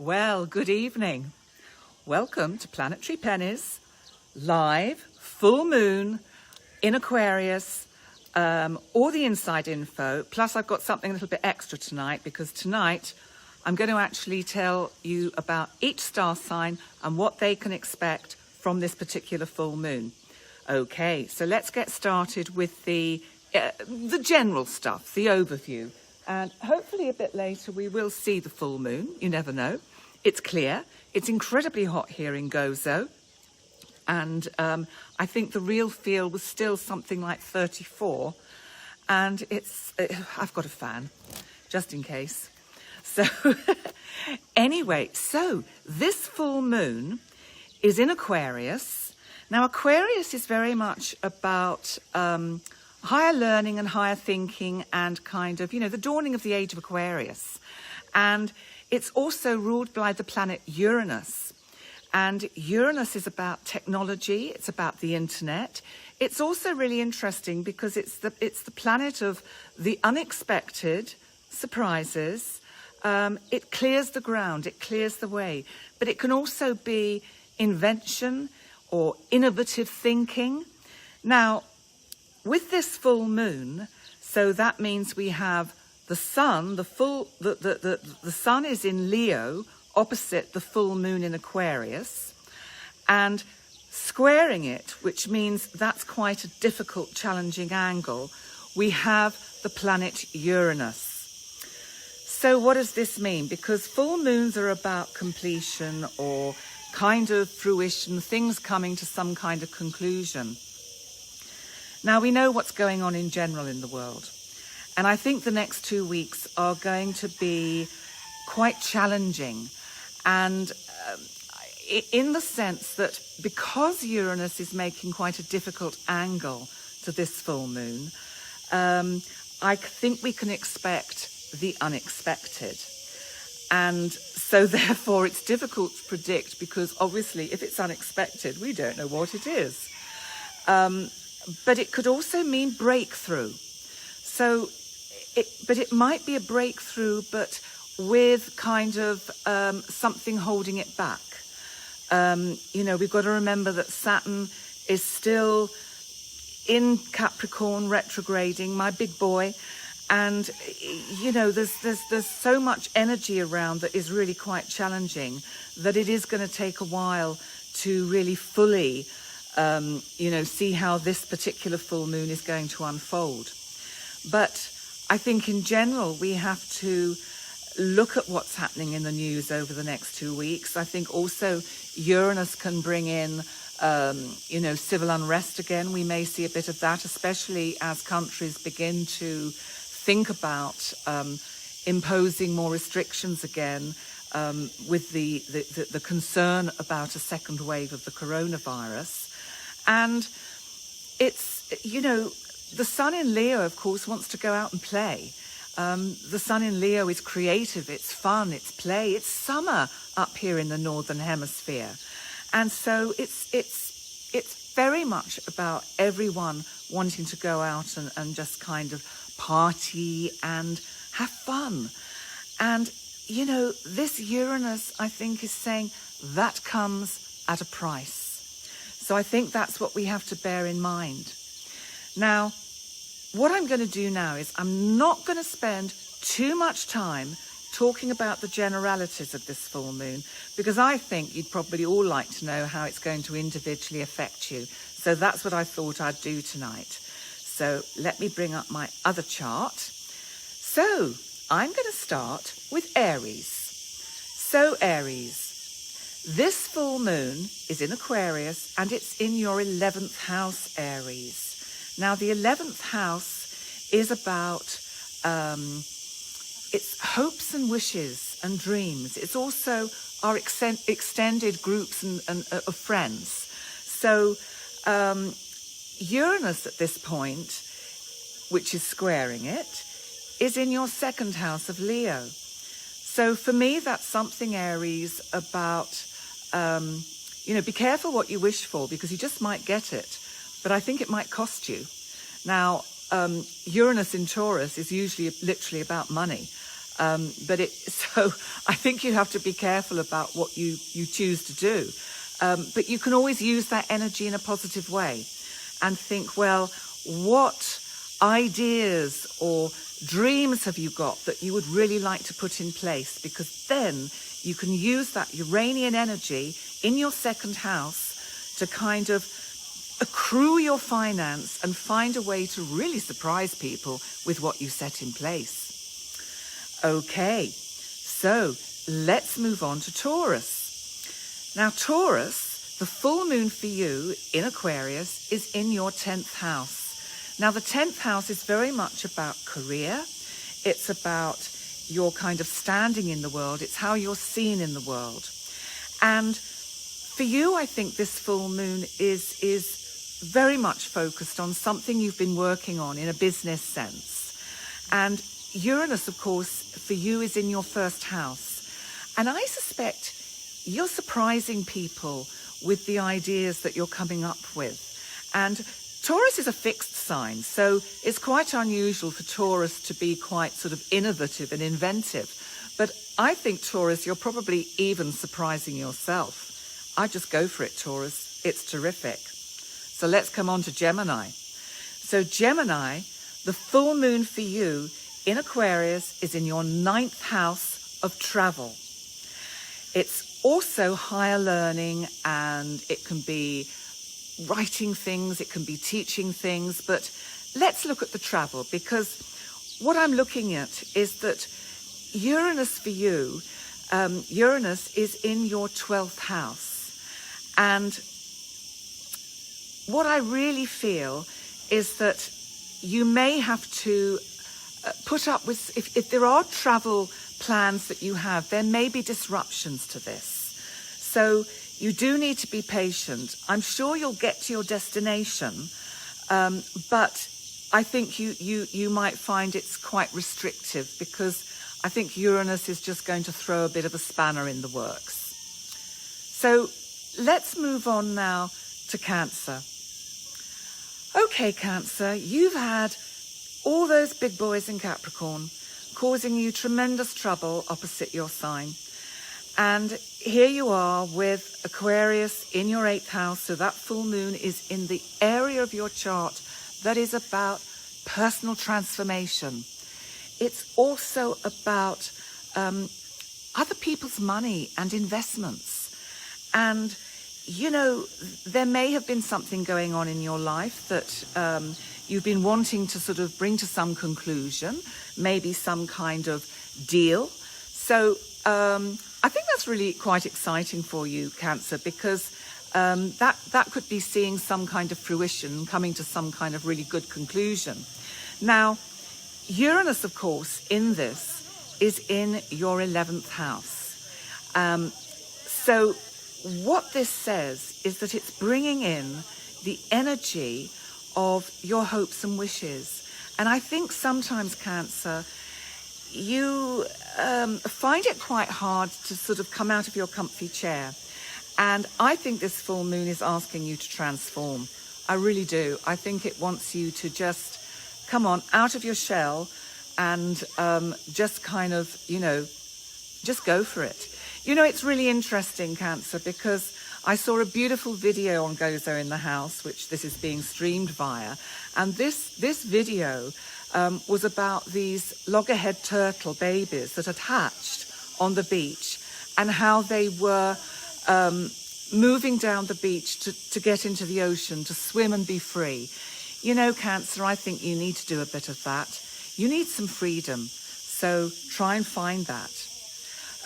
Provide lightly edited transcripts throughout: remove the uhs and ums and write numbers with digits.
Well, good evening. Welcome to Planetary Pennies, live, full moon, in Aquarius, all the inside info. Plus I've got something a little bit extra tonight, because tonight I'm going to actually tell you about each star sign and what they can expect from this particular full moon. Okay, so let's get started with the general stuff, the overview. And hopefully a bit later we will see the full moon. You never know. It's clear. It's incredibly hot here in Gozo. And I think the real feel was still something like 34. And I've got a fan, just in case. So anyway, so this full moon is in Aquarius. Now, Aquarius is very much about higher learning and higher thinking and kind of, the dawning of the age of Aquarius. And it's also ruled by the planet Uranus. And Uranus is about technology. It's about the internet. It's also really interesting because it's the planet of the unexpected surprises. It clears the ground. It clears the way. But it can also be invention or innovative thinking. Now, with this full moon, so that means we have the sun, the sun is in Leo, opposite the full moon in Aquarius, and squaring it, which means that's quite a difficult, challenging angle, we have the planet Uranus. So what does this mean? Because full moons are about completion or kind of fruition, things coming to some kind of conclusion. Now, we know what's going on in general in the world. And I think the next 2 weeks are going to be quite challenging. And in the sense that because Uranus is making quite a difficult angle to this full moon, I think we can expect the unexpected. And so therefore it's difficult to predict, because obviously if it's unexpected, we don't know what it is. But it could also mean breakthrough. So, it might be a breakthrough, but with kind of something holding it back. We've got to remember that Saturn is still in Capricorn, retrograding, my big boy. And, there's so much energy around that is really quite challenging, that it is going to take a while to really fully see how this particular full moon is going to unfold. But I think in general, we have to look at what's happening in the news over the next 2 weeks. I think also Uranus can bring in, civil unrest again. We may see a bit of that, especially as countries begin to think about imposing more restrictions again, with the concern about a second wave of the coronavirus. And it's, the sun in Leo, of course, wants to go out and play. The sun in Leo is creative, it's fun, it's play, it's summer up here in the Northern Hemisphere. And so it's very much about everyone wanting to go out and just kind of party and have fun. And, this Uranus, I think, is saying that comes at a price. So I think that's what we have to bear in mind. Now, what I'm going to do now is I'm not going to spend too much time talking about the generalities of this full moon, because I think you'd probably all like to know how it's going to individually affect you. So that's what I thought I'd do tonight. So let me bring up my other chart. So I'm going to start with Aries. So Aries, this full moon is in Aquarius, and it's in your 11th house, Aries. Now, the 11th house is about it's hopes and wishes and dreams. It's also our extended groups and of friends. So Uranus at this point, which is squaring it, is in your 2nd house of Leo. So for me, that's something, Aries, about be careful what you wish for, because you just might get it, but I think it might cost you. Now, Uranus in Taurus is usually literally about money. So I think you have to be careful about what you choose to do. But you can always use that energy in a positive way and think, well, what ideas or dreams have you got that you would really like to put in place? Because then you can use that Uranian energy in your second house to kind of accrue your finance and find a way to really surprise people with what you set in place. Okay, so let's move on to Taurus. Now, Taurus, the full moon for you in Aquarius is in your 10th house. Now, the 10th house is very much about career. It's about your kind of standing in the world. It's how you're seen in the world. And for you, I think this full moon is very much focused on something you've been working on in a business sense. And Uranus, of course, for you is in your first house. And I suspect you're surprising people with the ideas that you're coming up with. And Taurus is a fixed sign, so it's quite unusual for Taurus to be quite sort of innovative and inventive. But I think, Taurus, you're probably even surprising yourself. I just go for it, Taurus. It's terrific. So let's come on to Gemini. So Gemini, the full moon for you in Aquarius is in your 9th house of travel. It's also higher learning, and it can be writing things, it can be teaching things, but let's look at the travel, because what I'm looking at is that Uranus for you, Uranus is in your 12th house. And what I really feel is that you may have to put up with, if there are travel plans that you have, there may be disruptions to this. So you do need to be patient. I'm sure you'll get to your destination, but I think you might find it's quite restrictive, because I think Uranus is just going to throw a bit of a spanner in the works. So let's move on now to Cancer. Okay, Cancer, you've had all those big boys in Capricorn causing you tremendous trouble opposite your sign. And here you are with Aquarius in your 8th house. So that full moon is in the area of your chart that is about personal transformation. It's also about other people's money and investments. And, you know, there may have been something going on in your life that you've been wanting to sort of bring to some conclusion, maybe some kind of deal. So I think that's really quite exciting for you, Cancer, because that could be seeing some kind of fruition, coming to some kind of really good conclusion. Now, Uranus, of course, in this is in your 11th house. So what this says is that it's bringing in the energy of your hopes and wishes. And I think sometimes, Cancer, you find it quite hard to sort of come out of your comfy chair. And I think this full moon is asking you to transform. I really do. I think it wants you to just come on out of your shell and just kind of, you know, just go for it. You know, it's really interesting, Cancer, because I saw a beautiful video on Gozo in the House, which this is being streamed via. And this video was about these loggerhead turtle babies that had hatched on the beach, and how they were moving down the beach to get into the ocean, to swim and be free. You know, Cancer, I think you need to do a bit of that. You need some freedom. So try and find that.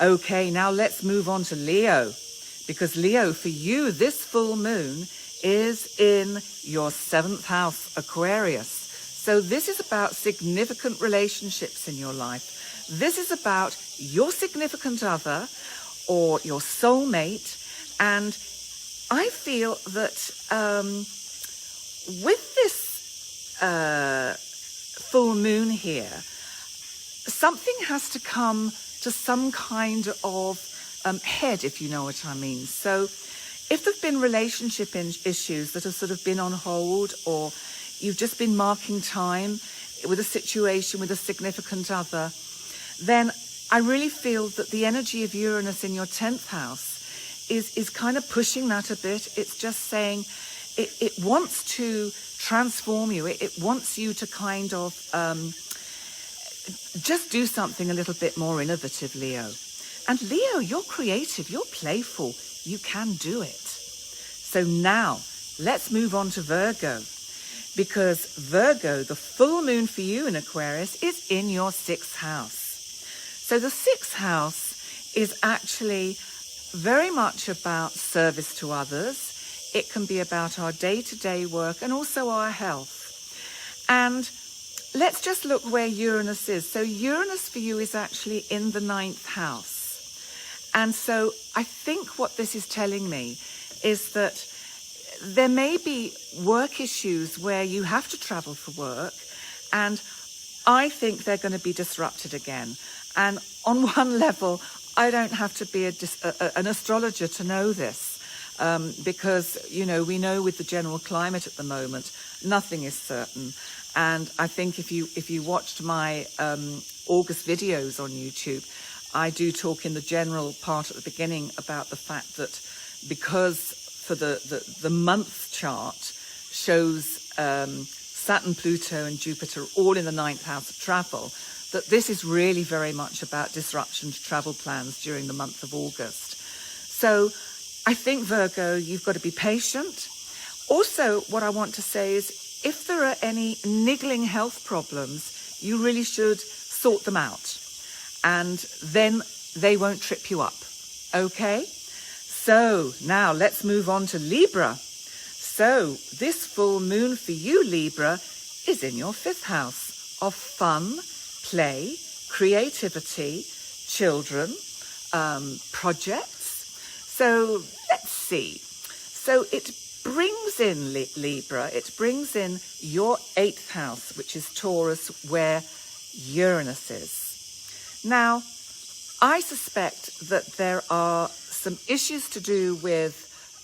Okay, now let's move on to Leo. Because Leo, for you, this full moon is in your 7th house, Aquarius. So this is about significant relationships in your life. This is about your significant other or your soulmate. And I feel that with this full moon here, something has to come to some kind of head, if you know what I mean. So if there've been relationship issues that have sort of been on hold, or you've just been marking time with a situation with a significant other, then I really feel that the energy of Uranus in your 10th house is kind of pushing that a bit. It's just saying it wants to transform you. It wants you to kind of just do something a little bit more innovative, Leo. And Leo, you're creative, you're playful, you can do it. So now let's move on to Virgo, because Virgo, the full moon for you in Aquarius, is in your 6th house. So the 6th house is actually very much about service to others. It can be about our day-to-day work and also our health. And let's just look where Uranus is. So Uranus for you is actually in the 9th house. And so I think what this is telling me is that there may be work issues where you have to travel for work, and I think they're going to be disrupted again. And on one level, I don't have to be an astrologer to know this, because, you know, we know with the general climate at the moment, nothing is certain. And I think if you watched my August videos on YouTube, I do talk in the general part at the beginning about the fact that because for the month chart shows Saturn, Pluto and Jupiter all in the 9th house of travel, that this is really very much about disruption to travel plans during the month of August. So I think, Virgo, you've got to be patient. Also, what I want to say is if there are any niggling health problems, you really should sort them out. And then they won't trip you up. Okay? So now let's move on to Libra. So this full moon for you, Libra, is in your 5th house of fun, play, creativity, children, projects. So let's see. So it brings in Libra, it brings in your 8th house, which is Taurus, where Uranus is. Now, I suspect that there are some issues to do with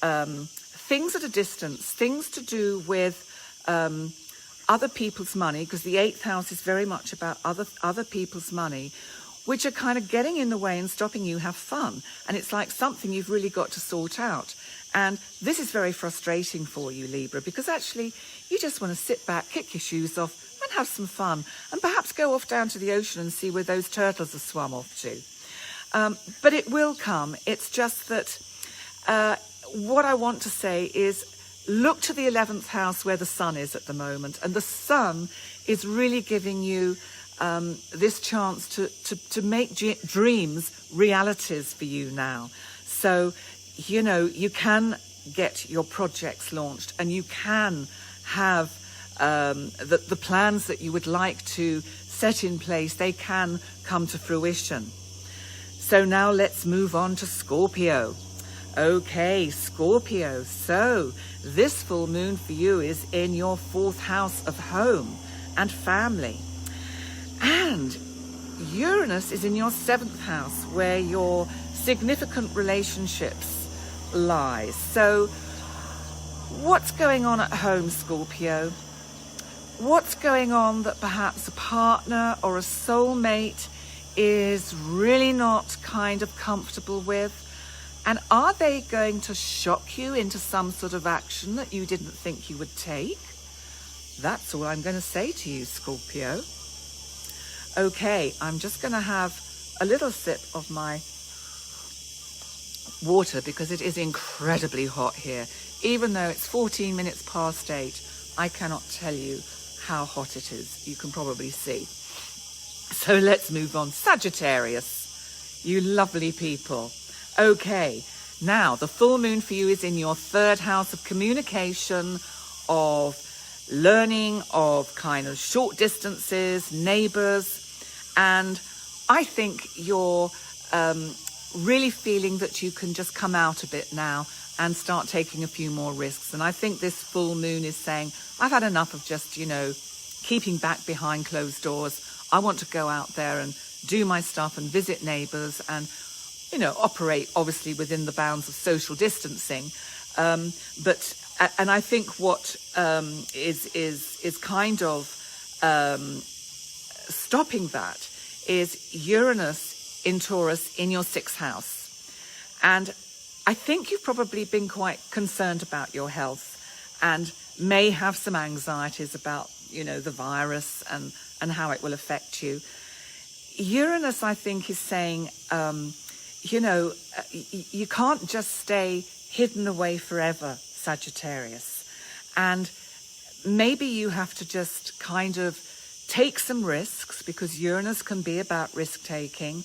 things at a distance, things to do with other people's money, because the 8th house is very much about other people's money, which are kind of getting in the way and stopping you have fun. And it's like something you've really got to sort out. And this is very frustrating for you, Libra, because actually you just want to sit back, kick your shoes off and have some fun, and perhaps go off down to the ocean and see where those turtles have swum off to. But it will come. It's just that what I want to say is look to the 11th house where the sun is at the moment. And the sun is really giving you this chance to make dreams realities for you now. So, you know, you can get your projects launched and you can have the plans that you would like to set in place, they can come to fruition. So now let's move on to Scorpio. Okay, Scorpio. So this full moon for you is in your 4th house of home and family. And Uranus is in your 7th house where your significant relationships lie. So what's going on at home, Scorpio? What's going on that perhaps a partner or a soulmate is really not kind of comfortable with? And are they going to shock you into some sort of action that you didn't think you would take? That's all I'm going to say to you, Scorpio. Okay, I'm just going to have a little sip of my water because it is incredibly hot here. Even though it's 14 minutes past 8, I cannot tell you how hot it is. You can probably see. So let's move on. Sagittarius, you lovely people. Okay, now the full moon for you is in your 3rd house of communication, of learning, of kind of short distances, neighbours. And I think you're really feeling that you can just come out a bit now and start taking a few more risks. And I think this full moon is saying, I've had enough of just, you know, keeping back behind closed doors. I want to go out there and do my stuff and visit neighbours and, you know, operate obviously within the bounds of social distancing. And I think what is kind of stopping that is Uranus in Taurus in your 6th house. And I think you've probably been quite concerned about your health and may have some anxieties about, the virus and how it will affect you. Uranus, I think, is saying, you can't just stay hidden away forever, Sagittarius. And maybe you have to just kind of take some risks, because Uranus can be about risk-taking,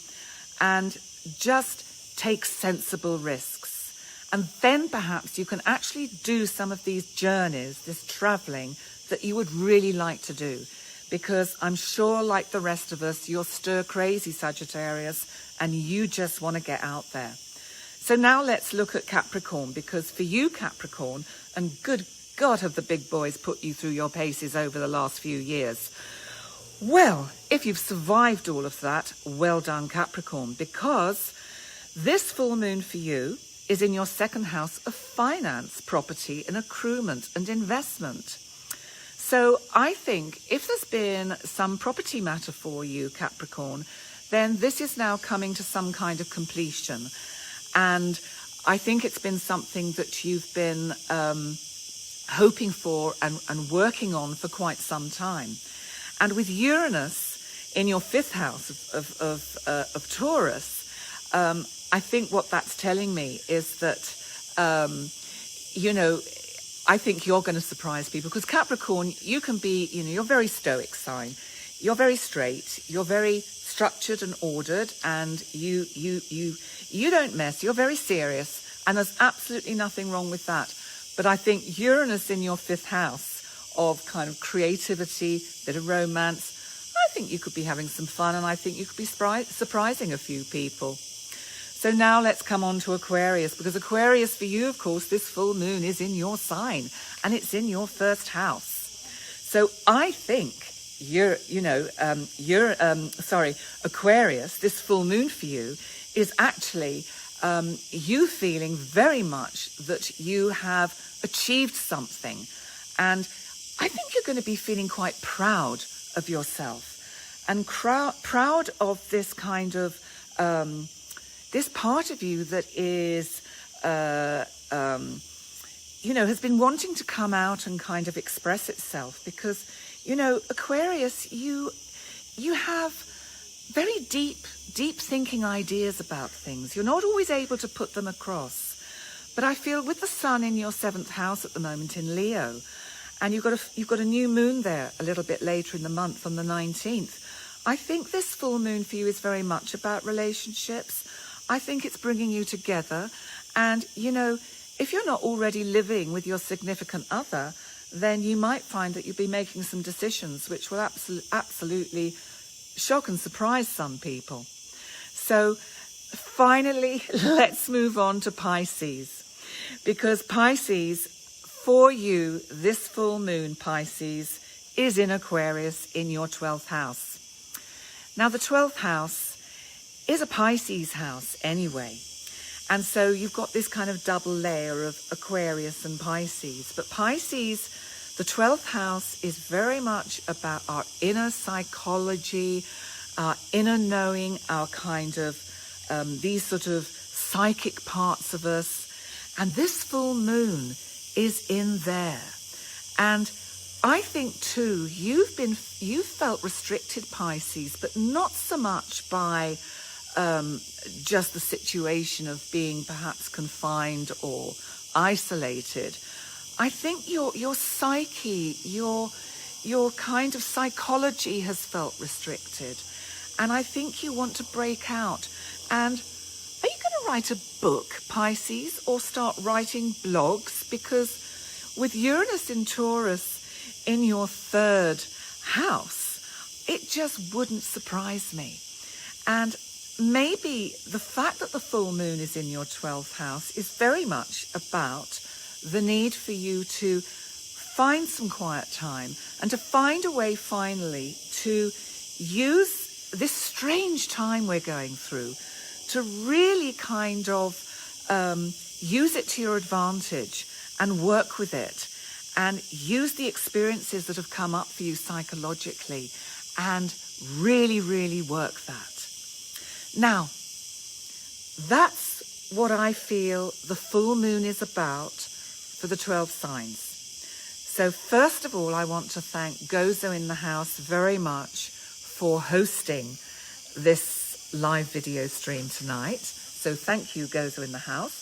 and just take sensible risks. And then perhaps you can actually do some of these journeys, this traveling, that you would really like to do. Because I'm sure, like the rest of us, you're stir-crazy, Sagittarius, and you just want to get out there. So now let's look at Capricorn, because for you, Capricorn, and good God, have the big boys put you through your paces over the last few years. Well, if you've survived all of that, well done, Capricorn, because this full moon for you is in your 2nd house of finance, property, and accruement and investment. So I think if there's been some property matter for you, Capricorn, then this is now coming to some kind of completion. And I think it's been something that you've been hoping for and working on for quite some time. And with Uranus in your 5th house of Taurus, I think what that's telling me is that, I think you're going to surprise people, because Capricorn, you can be, you're a very stoic sign. You're very straight. You're very structured and ordered, and you don't mess. You're very serious, and there's absolutely nothing wrong with that. But I think Uranus in your 5th house of kind of creativity, bit of romance, I think you could be having some fun, and I think you could be surprising a few people. So now let's come on to Aquarius, because Aquarius for you, of course, this full moon is in your sign, and it's in your 1st house. So I think Aquarius, this full moon for you is actually you feeling very much that you have achieved something. And I think you're going to be feeling quite proud of yourself, and proud of this kind of, this part of you that is, has been wanting to come out and kind of express itself. Because, Aquarius, you have very deep thinking ideas about things. You're not always able to put them across. But I feel with the sun in your 7th house at the moment in Leo, and you've got a new moon there a little bit later in the month on the 19th. I think this full moon for you is very much about relationships. I think it's bringing you together. And, if you're not already living with your significant other, then you might find that you'll be making some decisions which will absolutely shock and surprise some people. So finally, let's move on to Pisces, because Pisces, for you, this full moon, Pisces, is in Aquarius in your 12th house. Now, the 12th house is a Pisces house anyway. And so you've got this kind of double layer of Aquarius and Pisces. But Pisces, the 12th house, is very much about our inner psychology, our inner knowing, our kind of these sort of psychic parts of us. And this full moon is in there. And I think too, you've felt restricted, Pisces, but not so much by just the situation of being perhaps confined or isolated. I think your psyche, your kind of psychology has felt restricted. And I think you want to break out. And are you going to write a book, Pisces, or start writing blogs? Because with Uranus in Taurus in your 3rd house, it just wouldn't surprise me. And maybe the fact that the full moon is in your 12th house is very much about the need for you to find some quiet time and to find a way finally to use this strange time we're going through to really kind of use it to your advantage and work with it and use the experiences that have come up for you psychologically and really, really work that. Now, that's what I feel the full moon is about for the 12 signs. So first of all, I want to thank Gozo in the House very much for hosting this live video stream tonight. So thank you, Gozo in the House.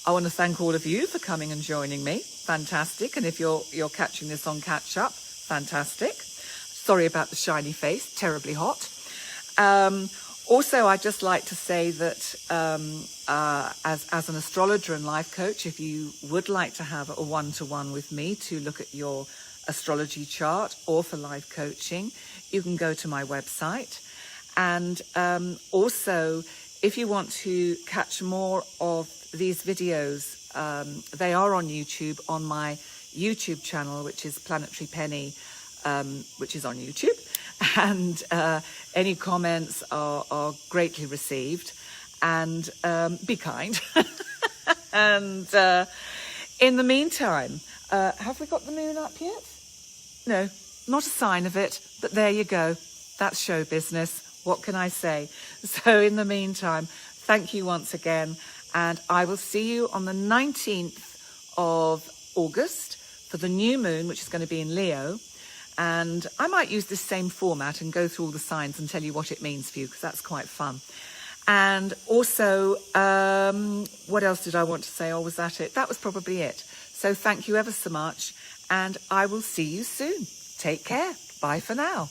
I want to thank all of you for coming and joining me. Fantastic. And if you're catching this on catch up, fantastic. Sorry about the shiny face, terribly hot. Also, I'd just like to say that as an astrologer and life coach, if you would like to have a one-to-one with me to look at your astrology chart or for life coaching, you can go to my website. And also, if you want to catch more of these videos, they are on YouTube, on my YouTube channel, which is Planetary Penny, which is on YouTube. And any comments are greatly received. And be kind. And in the meantime, have we got the moon up yet? No, not a sign of it, but there you go. That's show business. What can I say? So in the meantime, thank you once again. And I will see you on the 19th of August for the new moon, which is going to be in Leo. And I might use this same format and go through all the signs and tell you what it means for you, because that's quite fun. And also, what else did I want to say? Or was that it? That was probably it. So thank you ever so much. And I will see you soon. Take care. Bye for now.